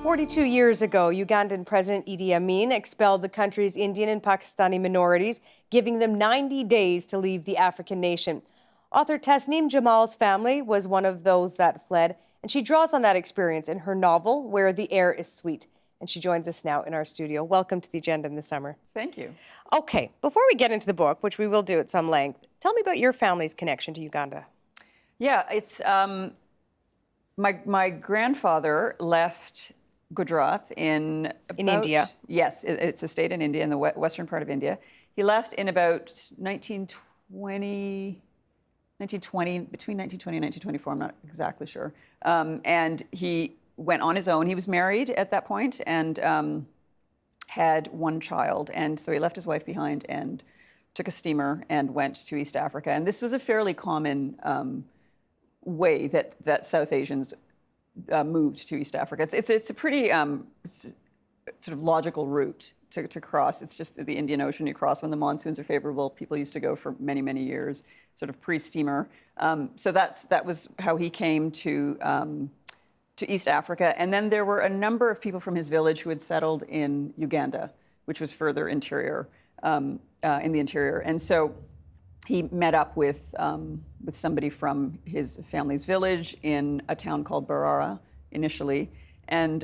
42 years ago, Ugandan President Idi Amin expelled the country's Indian and Pakistani minorities, giving them 90 days to leave the African nation. Author Tasneem Jamal's family was one of those that fled, and she draws on that experience in her novel, Where the Air is Sweet. And she joins us now in our studio. Welcome to the agenda in the summer. Thank you. Okay, before we get into the book, which we will do at some length, tell me about your family's connection to Uganda. Yeah, it's my grandfather left Gujarat in India. Yes, it's a state in India, in the western part of India. He left in about 1920, between 1920 and 1924, I'm not exactly sure. And he went on his own. He was married at that point and had one child. And so he left his wife behind and took a steamer and went to East Africa. And this was a fairly common way that South Asians moved to East Africa. It's a pretty sort of logical route to cross. It's just the Indian Ocean you cross when the monsoons are favorable. People used to go for many, many years, sort of pre-steamer. So that was how he came to East Africa. And then there were a number of people from his village who had settled in Uganda, which was further interior, in the interior. And so he met up with somebody from his family's village in a town called Barara initially, and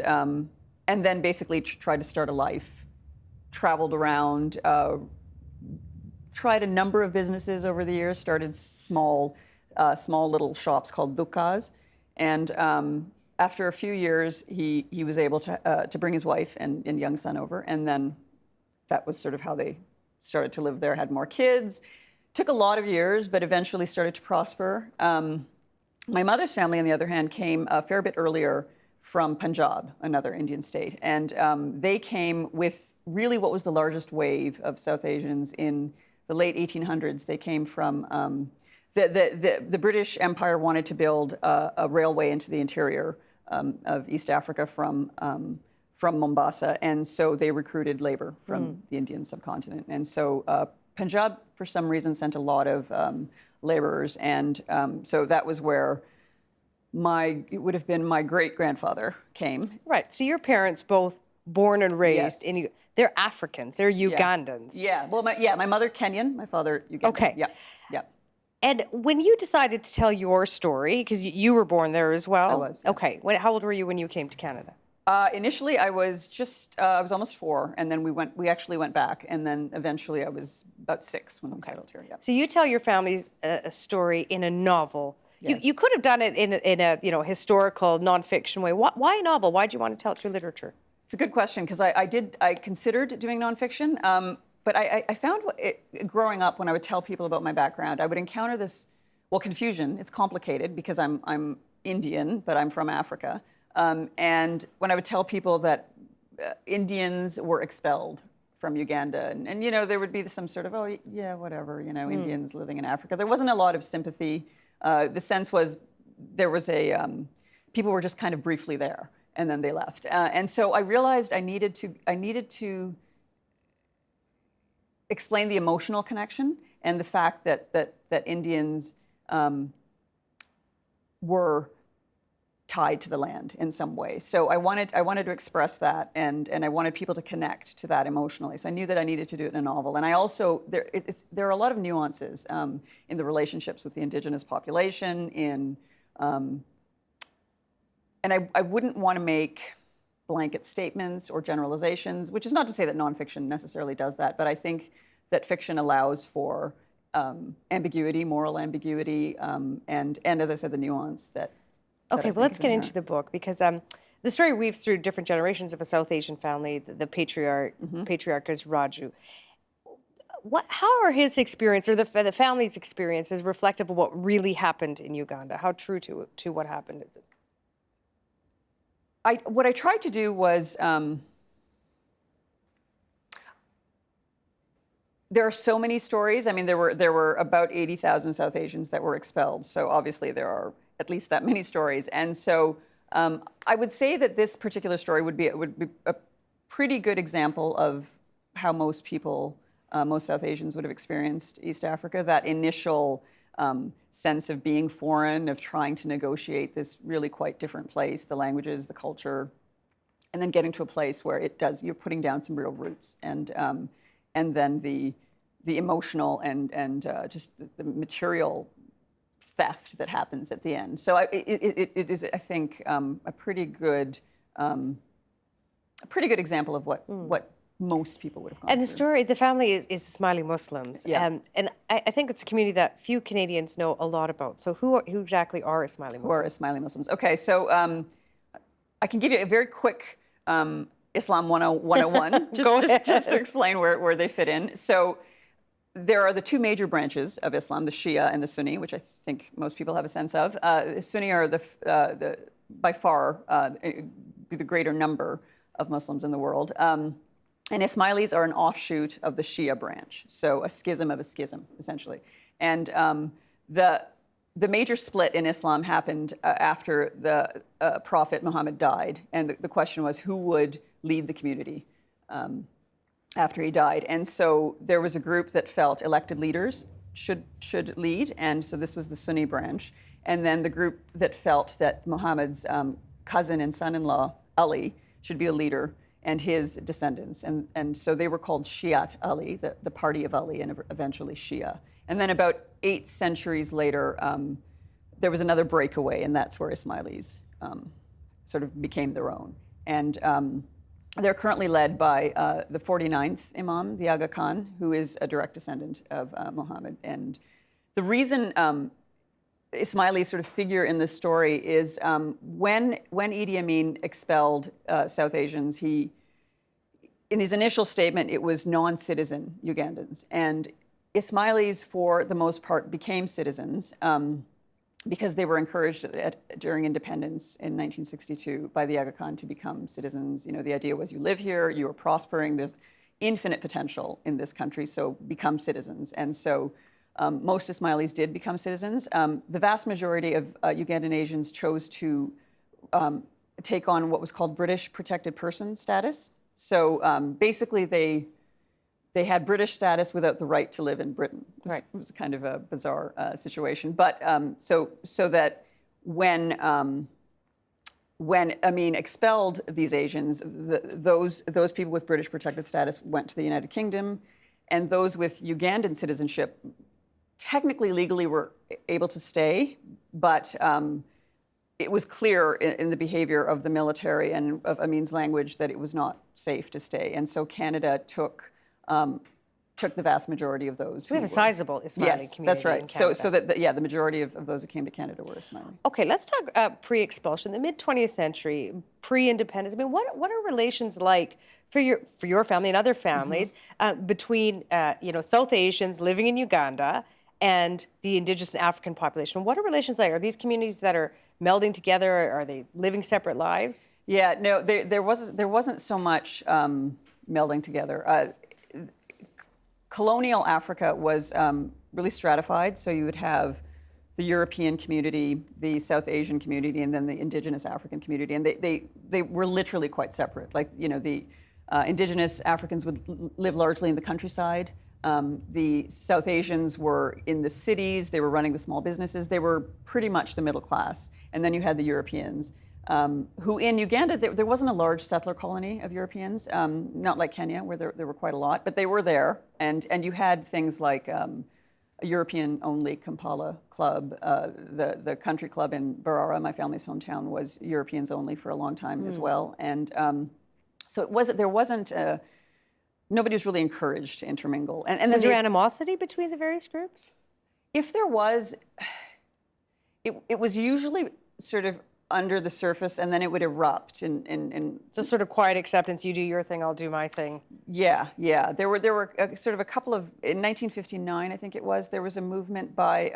then basically tried to start a life. Traveled around, tried a number of businesses over the years. Started small little shops called dukas, and after a few years, he was able to bring his wife and young son over, and then that was sort of how they started to live there. Had more kids. Took a lot of years, but eventually started to prosper. My mother's family, on the other hand, came a fair bit earlier from Punjab, another Indian state. And they came with really what was the largest wave of South Asians in the late 1800s. They came from, the British Empire wanted to build a railway into the interior of East Africa from Mombasa. And so they recruited labor from the Indian subcontinent. And so Punjab, for some reason, sent a lot of laborers, and so that was where it would have been my great-grandfather came. Right, so your parents both born and raised Yes. they're Africans, they're Ugandans. Yeah, well, my mother Kenyan, my father Ugandan. Okay. Yeah. And when you decided to tell your story, because you were born there as well. I was. Yeah. Okay, how old were you when you came to Canada? Initially, I was almost 4, and then we actually went back, and then eventually I was about 6 when we settled here. Yeah. So you tell your family's story in a novel. Yes. You could have done it in a historical nonfiction way. Why a novel? Why did you want to tell it through literature? It's a good question, because I considered doing nonfiction, but I found growing up, when I would tell people about my background, I would encounter this confusion. It's complicated because I'm Indian, but I'm from Africa. And when I would tell people that Indians were expelled from Uganda, and there would be some sort of, oh, yeah, whatever, Indians living in Africa. There wasn't a lot of sympathy. The sense was there was people were just kind of briefly there, and then they left. And so I realized I needed to explain the emotional connection and the fact that Indians were tied to the land in some way. So I wanted to express that, and I wanted people to connect to that emotionally. So I knew that I needed to do it in a novel. And I also, there are a lot of nuances in the relationships with the indigenous population, and I wouldn't want to make blanket statements or generalizations, which is not to say that nonfiction necessarily does that, but I think that fiction allows for ambiguity, moral ambiguity, and as I said, the nuance that. Okay, well, let's get into the book, because the story weaves through different generations of a South Asian family. The patriarch is Raju. How are his experience, or the family's experiences, reflective of what really happened in Uganda? How true to what happened is it? What I tried to do was, there are so many stories. I mean, there were about 80,000 South Asians that were expelled. So obviously there are at least that many stories. And so I would say that this particular story would be a pretty good example of how most people, most South Asians would have experienced East Africa, that initial sense of being foreign, of trying to negotiate this really quite different place, the languages, the culture, and then getting to a place where you're putting down some real roots, and then the emotional and just the material theft that happens at the end. So it is, I think, a pretty good example of what most people would have gone And the through. story, the family is Somali Muslims. Yeah. And I think it's a community that few Canadians know a lot about. So who exactly are Somali Muslims? Who are Ismaili Muslims? Okay, so I can give you a very quick Islam 101, just to explain where they fit in. So there are the two major branches of Islam, the Shia and the Sunni, which I think most people have a sense of. The Sunni are by far the greater number of Muslims in the world. And Ismailis are an offshoot of the Shia branch, so a schism of a schism, essentially. And the major split in Islam happened after the Prophet Muhammad died, and the question was who would lead the community after he died. And so there was a group that felt elected leaders should lead, and so this was the Sunni branch. And then the group that felt that Muhammad's cousin and son-in-law, Ali, should be a leader, and his descendants. And so they were called Shiat Ali, the party of Ali, and eventually Shia. And then about 8 centuries later, there was another breakaway, and that's where Ismailis sort of became their own. And they're currently led by the 49th Imam, the Aga Khan, who is a direct descendant of Muhammad. And the reason Ismailis sort of figure in this story is when Idi Amin expelled South Asians, in his initial statement, it was non-citizen Ugandans. And Ismailis, for the most part, became citizens because they were encouraged during independence in 1962 by the Aga Khan to become citizens. You know, the idea was you live here, you are prospering, there's infinite potential in this country, so become citizens. And so most Ismailis did become citizens. The vast majority of Ugandan Asians chose to take on what was called British protected person status. So basically, they had British status without the right to live in Britain. It was kind of a bizarre situation. But so that when Amin expelled these Asians, those people with British protected status went to the United Kingdom, and those with Ugandan citizenship technically legally were able to stay, but it was clear in the behavior of the military and of Amin's language that it was not safe to stay. And so Canada took the vast majority of those. We have a sizable Ismaili community. That's right. In Canada. So the majority of those who came to Canada were Ismaili. Okay, let's talk pre-expulsion, the mid-20th century, pre-independence. I mean, what are relations like for your family and other families between South Asians living in Uganda and the Indigenous and African population? What are relations like? Are these communities that are melding together? Are they living separate lives? Yeah, no, there wasn't so much melding together. Colonial Africa was really stratified, so you would have the European community, the South Asian community, and then the Indigenous African community, and they were literally quite separate. Like, you know, the Indigenous Africans would live largely in the countryside. The South Asians were in the cities, they were running the small businesses, they were pretty much the middle class. And then you had the Europeans, who in Uganda, there wasn't a large settler colony of Europeans, not like Kenya, where there were quite a lot, but they were there. And you had things like a European-only Kampala club. The country club in Barara, my family's hometown, was Europeans only for a long time as well. And so there wasn't nobody was really encouraged to intermingle. And was there animosity between the various groups? If there was, it was usually sort of under the surface, and then it would erupt. So sort of quiet acceptance. You do your thing, I'll do my thing. Yeah. There were sort of a couple of, in 1959, I think it was, there was a movement by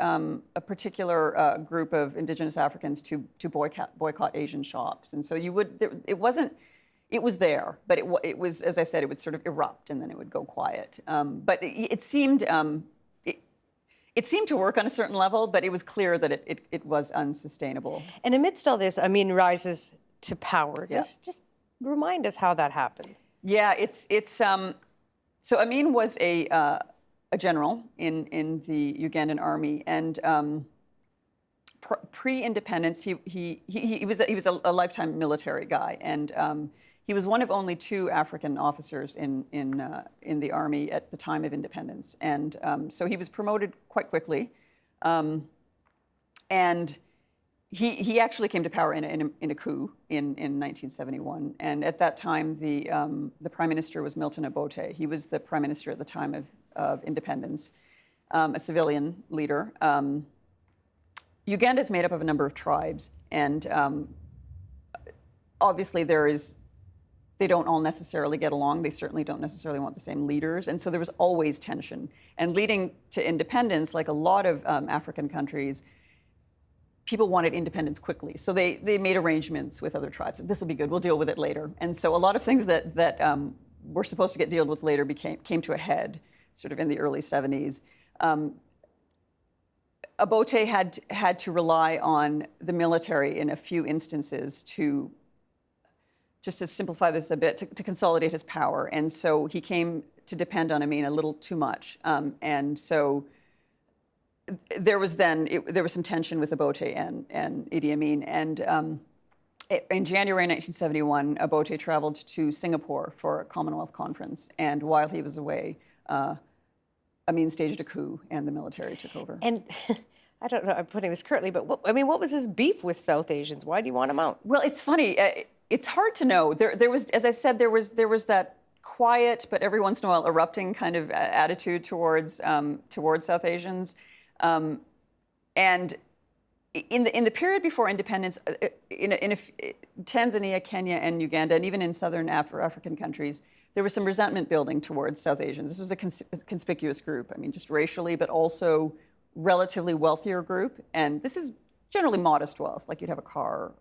a particular group of Indigenous Africans to boycott Asian shops, and so it was there, but it was, as I said, it would sort of erupt and then it would go quiet. But it seemed to work on a certain level, but it was clear that it was unsustainable. And amidst all this, Amin rises to power. Just remind us how that happened. Yeah, so Amin was a general in the Ugandan army, and pre-independence he was a lifetime military guy, and he was one of only 2 African officers in the army at the time of independence, and so he was promoted quite quickly, and he actually came to power in a coup in 1971, and at that time the prime minister was Milton Obote. He was the prime minister at the time of independence, a civilian leader. Uganda is made up of a number of tribes, and obviously they don't all necessarily get along. They certainly don't necessarily want the same leaders, and so there was always tension. And leading to independence, like a lot of African countries, people wanted independence quickly. So they made arrangements with other tribes. This will be good, we'll deal with it later. And so a lot of things that were supposed to get dealt with later came to a head sort of in the early 70s. Obote had to rely on the military in a few instances to, just to simplify this a bit, to consolidate his power. And so he came to depend on Amin a little too much. And so there was some tension with Obote and Idi Amin. And in January 1971, Obote traveled to Singapore for a Commonwealth conference. And while he was away, Amin staged a coup and the military took over. And I don't know, I'm putting this curtly, but what was his beef with South Asians? Why do you want him out? Well, it's funny. It's hard to know. There was, as I said, there was that quiet, but every once in a while erupting kind of attitude towards South Asians. And in the period before independence, in Tanzania, Kenya, and Uganda, and even in southern African countries, there was some resentment building towards South Asians. This was a conspicuous group, I mean, just racially, but also relatively wealthier group. And this is generally modest wealth, like you'd have a car,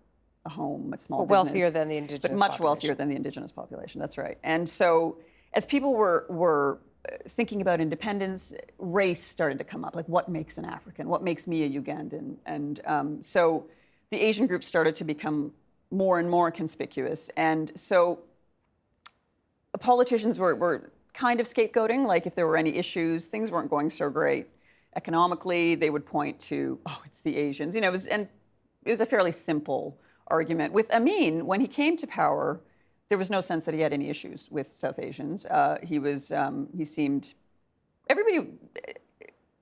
a home, a small business. Wealthier than the indigenous population. But much wealthier than the indigenous population, that's right. And so as people were thinking about independence, race started to come up, like what makes an African, what makes me a Ugandan? And so the Asian group started to become more and more conspicuous. And so politicians were kind of scapegoating, like if there were any issues, things weren't going so great economically, they would point to, oh, it's the Asians. It was a fairly simple argument. With Amin, when he came to power, there was no sense that he had any issues with South Asians. He seemed, everybody,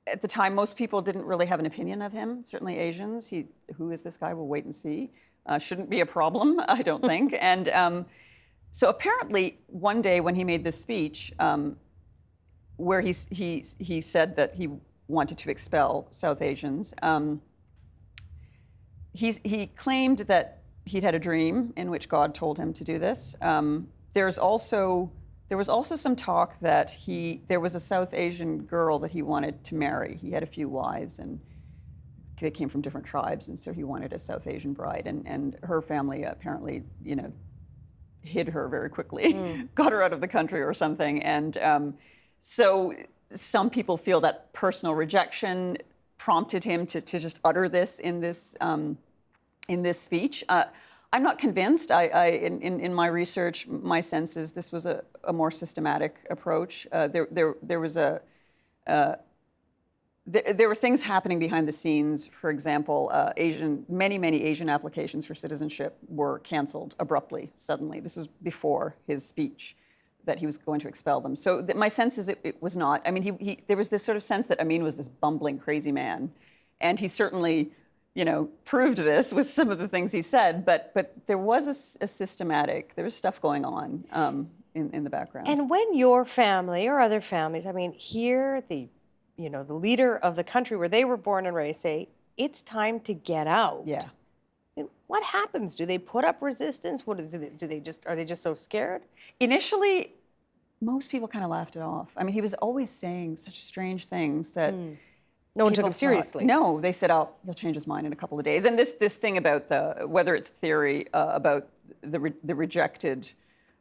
at the time, most people didn't really have an opinion of him, certainly Asians. Who is this guy? We'll wait and see. Shouldn't be a problem, I don't think. And so apparently, one day when he made this speech, where he said that he wanted to expel South Asians, he claimed that he'd had a dream in which God told him to do this. There was also some talk that there was a South Asian girl that he wanted to marry. He had a few wives, and they came from different tribes, and so he wanted a South Asian bride. And her family apparently, hid her very quickly, got her out of the country or something. And so some people feel that personal rejection prompted him to just utter this in this speech. I'm not convinced. In my research, my sense is this was a more systematic approach. There were things happening behind the scenes. For example, many Asian applications for citizenship were canceled abruptly, suddenly. This was before his speech that he was going to expel them. So my sense is it was not. I mean, there was this sort of sense that Amin was this bumbling, crazy man, and he certainly, proved this with some of the things he said. But there was a systematic. There was stuff going on in the background. And when your family or other families, hear the leader of the country where they were born and raised say, it's time to get out. Yeah. What happens? Do they put up resistance? Are they just so scared? Initially, most people kind of laughed it off. I mean, he was always saying such strange things that no one took him seriously. No, they said, "Oh, he'll change his mind in a couple of days." And this thing about whether it's theory about the rejected,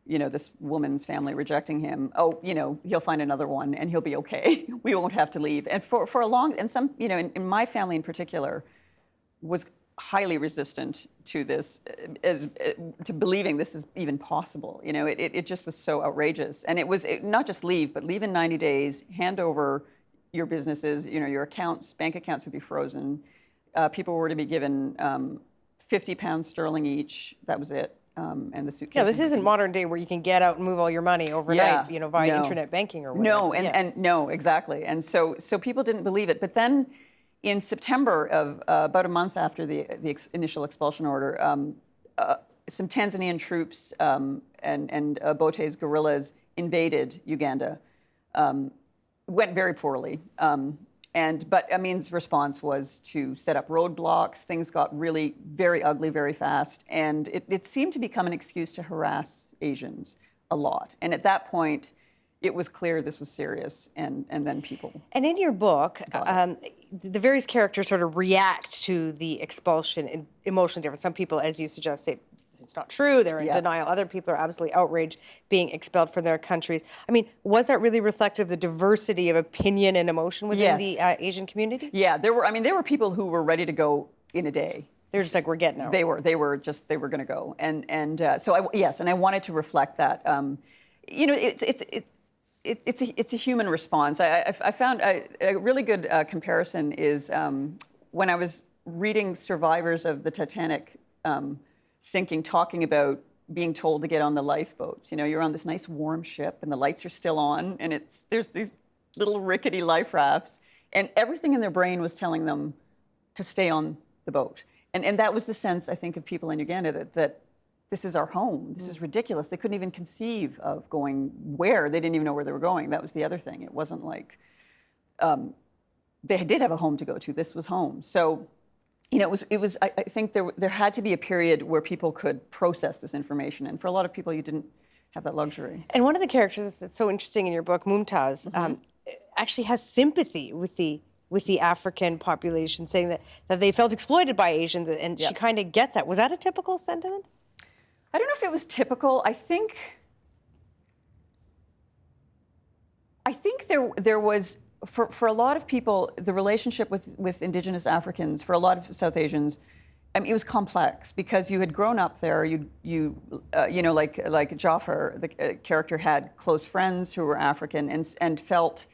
this woman's family rejecting him. Oh, he'll find another one and he'll be okay. We won't have to leave. And for a long, and some, in my family in particular, was highly resistant to this, to believing this is even possible. It just was so outrageous. And it was not just leave, but leave in 90 days, hand over your businesses, your bank accounts would be frozen. People were to be given £50 sterling each. That was it. and the suitcases. Yeah, this isn't modern day where you can get out and move all your money overnight, via internet banking or whatever. No, and no, exactly. And so people didn't believe it. But then in September of about a month after the initial expulsion order, some Tanzanian troops and Obote's guerrillas invaded Uganda. Went very poorly. But Amin's response was to set up roadblocks. Things got really very ugly very fast. And it seemed to become an excuse to harass Asians a lot. And at that point, it was clear this was serious, and then people. And in your book, the various characters sort of react to the expulsion in emotionally different. Some people, as you suggest, say it's not true, they're in denial. Other people are absolutely outraged being expelled from their countries. I mean, was that really reflective of the diversity of opinion and emotion within the Asian community? Yeah, there were people who were ready to go in a day. They're just like, we're getting out. They were going to go. So I wanted to reflect that. It's a human response. I found a really good comparison is when I was reading survivors of the Titanic sinking, talking about being told to get on the lifeboats. You're on this nice warm ship and the lights are still on, and there's these little rickety life rafts, and everything in their brain was telling them to stay on the boat. And that was the sense, I think, of people in Uganda that this is our home. This is ridiculous. They couldn't even conceive of going where. They didn't even know where they were going. That was the other thing. It wasn't like they did have a home to go to. This was home. So, it was. I think there had to be a period where people could process this information, and for a lot of people, you didn't have that luxury. And one of the characters that's so interesting in your book, Mumtaz, actually has sympathy with the African population, saying that they felt exploited by Asians, and she kind of gets that. Was that a typical sentiment? I don't know if it was typical. I think there was, for a lot of people, the relationship with Indigenous Africans, for a lot of South Asians, it was complex because you had grown up there. Like Jafar, the character, had close friends who were African and felt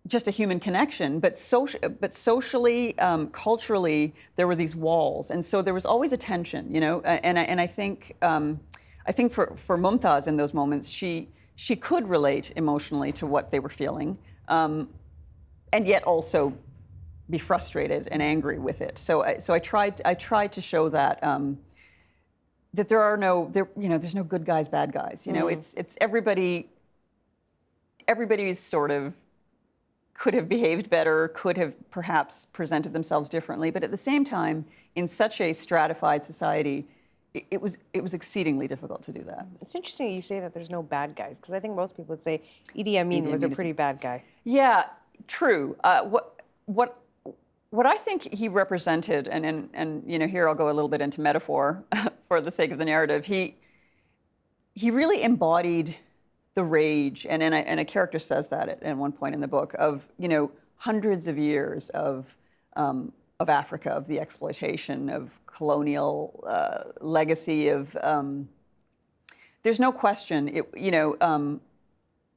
just a human connection, but socially, culturally, there were these walls, and so there was always a tension, And I think for Mumtaz in those moments, she could relate emotionally to what they were feeling, and yet also be frustrated and angry with it. So I tried to show that that there's no good guys, bad guys. It's everybody. Everybody is sort of could have behaved better, could have perhaps presented themselves differently, but at the same time, in such a stratified society, it was exceedingly difficult to do that. It's interesting that you say that there's no bad guys, because I think most people would say Idi Amin was a pretty bad guy. Yeah, true. What I think he represented, and here I'll go a little bit into metaphor for the sake of the narrative. He really embodied the rage, and a character says that at one point in the book, of hundreds of years of Africa, of the exploitation, of colonial legacy, of there's no question.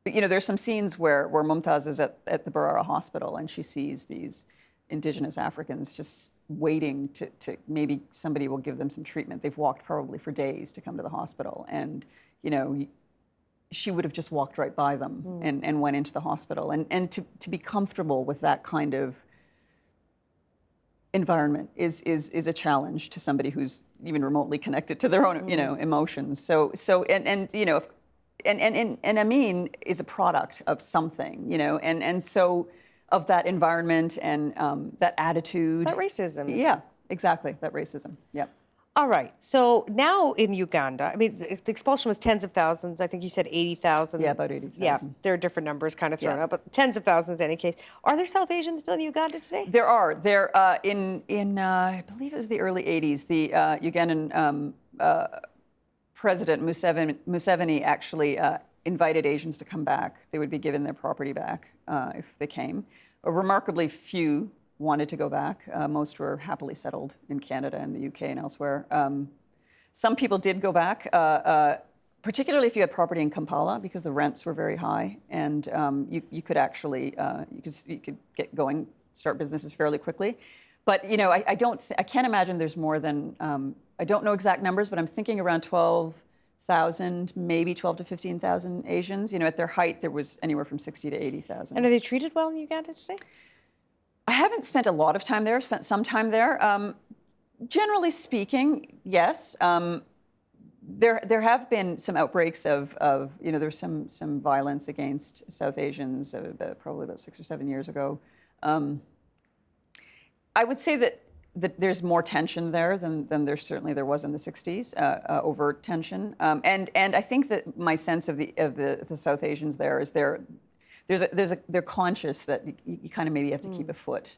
There's some scenes where Mumtaz is at the Barara hospital and she sees these Indigenous Africans just waiting to maybe somebody will give them some treatment. They've walked probably for days to come to the hospital, and she would have just walked right by them and went into the hospital. And to be comfortable with that kind of environment is a challenge to somebody who's even remotely connected to their own emotions. And Amin is a product of something, and so of that environment and that attitude. That racism. Yeah, exactly, that racism, yeah. All right, so now in Uganda, I mean, the expulsion was tens of thousands. I think you said 80,000. Yeah, about 80,000. Yeah, there are different numbers kind of thrown out, but tens of thousands in any case. Are there South Asians still in Uganda today? There are. There, in I believe it was the early 80s, the Ugandan President Museveni actually invited Asians to come back. They would be given their property back if they came. Remarkably few wanted to go back. Most were happily settled in Canada and the UK and elsewhere. Some people did go back, particularly if you had property in Kampala, because the rents were very high, and you could actually you could get going, start businesses fairly quickly. But I can't imagine there's more than I don't know exact numbers, but I'm thinking around 12,000, maybe 12 to 15,000 Asians. You know, at their height, there was anywhere from 60 to 80,000. And are they treated well in Uganda today? I haven't spent a lot of time there. I've spent some time there. Generally speaking, yes. There have been some outbreaks of you know, there's some violence against South Asians probably about 6 or 7 years ago. I would say that there's more tension there than there was in the 60s, overt tension. And I think that my sense of the South Asians there is they're conscious that you kind of maybe have to keep a foot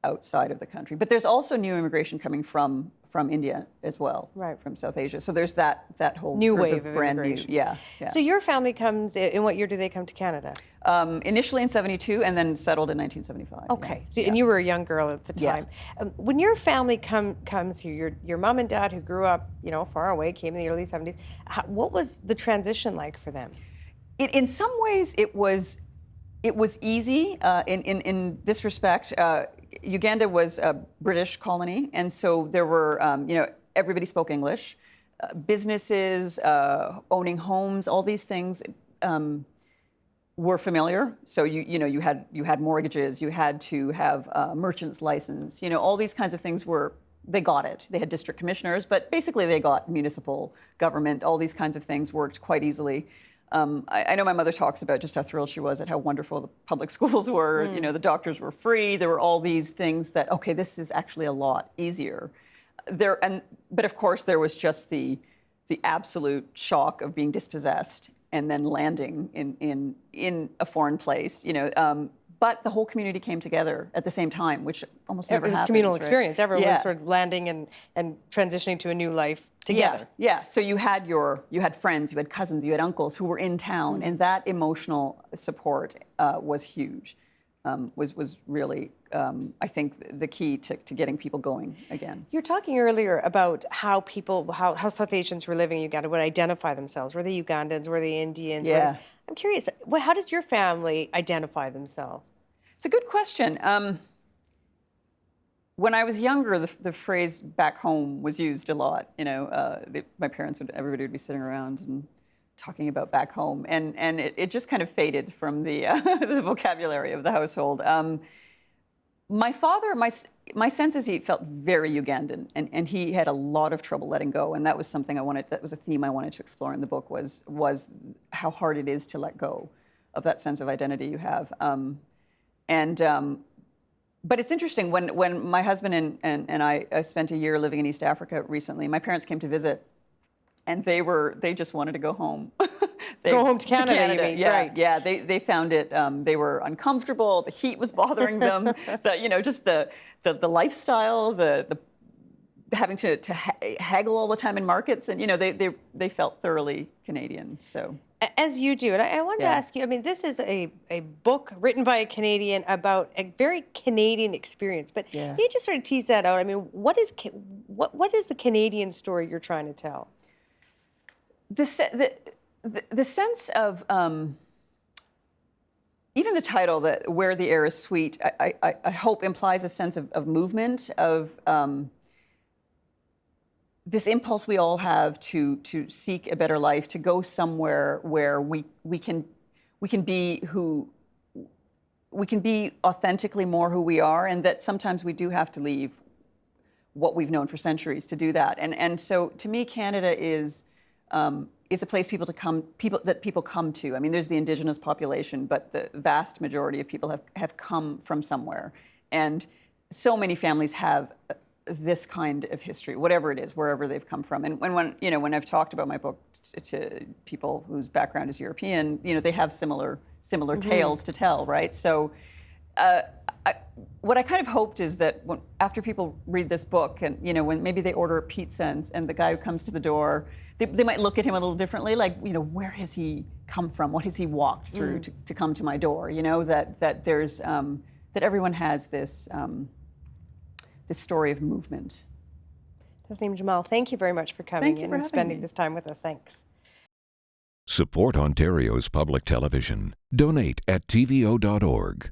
outside of the country. But there's also new immigration coming from India as well, right, from South Asia. So there's that whole new wave of brand immigration. New, yeah. So your family comes, in what year do they come to Canada? Initially in 72 and then settled in 1975. Okay, yeah. So, and you were a young girl at the time. Yeah. When your family comes here, your mom and dad who grew up, you know, far away, came in the early 70s, what was the transition like for them? In some ways, it was easy in this respect. Uganda was a British colony, and so there were, you know, everybody spoke English. Businesses, owning homes, all these things were familiar. So you had mortgages, you had to have a merchant's license. You know, all these kinds of things they got it. They had district commissioners, but basically they got municipal government. All these kinds of things worked quite easily. I know my mother talks about just how thrilled she was at how wonderful the public schools were. You know, the doctors were free. There were all these things that, okay, this is actually a lot easier. But of course, there was just the absolute shock of being dispossessed and then landing in a foreign place. You know, but the whole community came together at the same time, which almost never happens. It was a communal right? experience. Everyone Yeah. was sort of landing and transitioning to a new life together. Yeah. So you had friends, you had cousins, you had uncles who were in town, and that emotional support was huge. Was really, I think, the key to getting people going again. You were talking earlier about how South Asians who were living in Uganda would identify themselves. Were they Ugandans? Were they Indians? Yeah. I'm curious, how does your family identify themselves? It's a good question. When I was younger, the phrase "back home" was used a lot. You know, my parents everybody would be sitting around and talking about back home, and it just kind of faded from the the vocabulary of the household. My father, my sense is he felt very Ugandan, and he had a lot of trouble letting go, and that was something that was a theme I wanted to explore in the book, was how hard it is to let go of that sense of identity you have. But it's interesting, when my husband and I spent a year living in East Africa recently, my parents came to visit, and they just wanted to go home. Go home to Canada, you mean? Yeah, right. Yeah, they found it, they were uncomfortable, the heat was bothering them, just the lifestyle, the having to haggle all the time in markets, and they felt thoroughly Canadian. So as you do, and I wanted to ask you, I mean, this is a book written by a Canadian about a very Canadian experience, but you just sort of tease that out. I mean, what is the Canadian story you're trying to tell? The sense of even the title, that "Where the Air is Sweet," I hope implies a sense of movement, of this impulse we all have to seek a better life, to go somewhere where we can be authentically more who we are, and that sometimes we do have to leave what we've known for centuries to do that. And so to me, Canada is a place people come to. I mean, there's the Indigenous population, but the vast majority of people have come from somewhere, and so many families have this kind of history, whatever it is, wherever they've come from. And when I've talked about my book to people whose background is European, they have similar tales to tell, right? So what I kind of hoped is that after people read this book, and when maybe they order a pizza and the guy who comes to the door, they might look at him a little differently, like, where has he come from? What has he walked through to come to my door? That there's that everyone has this story of movement. Tasneem Jamal, thank you very much for coming in and spending this time with us. Thanks. Support Ontario's public television. Donate at tvo.org.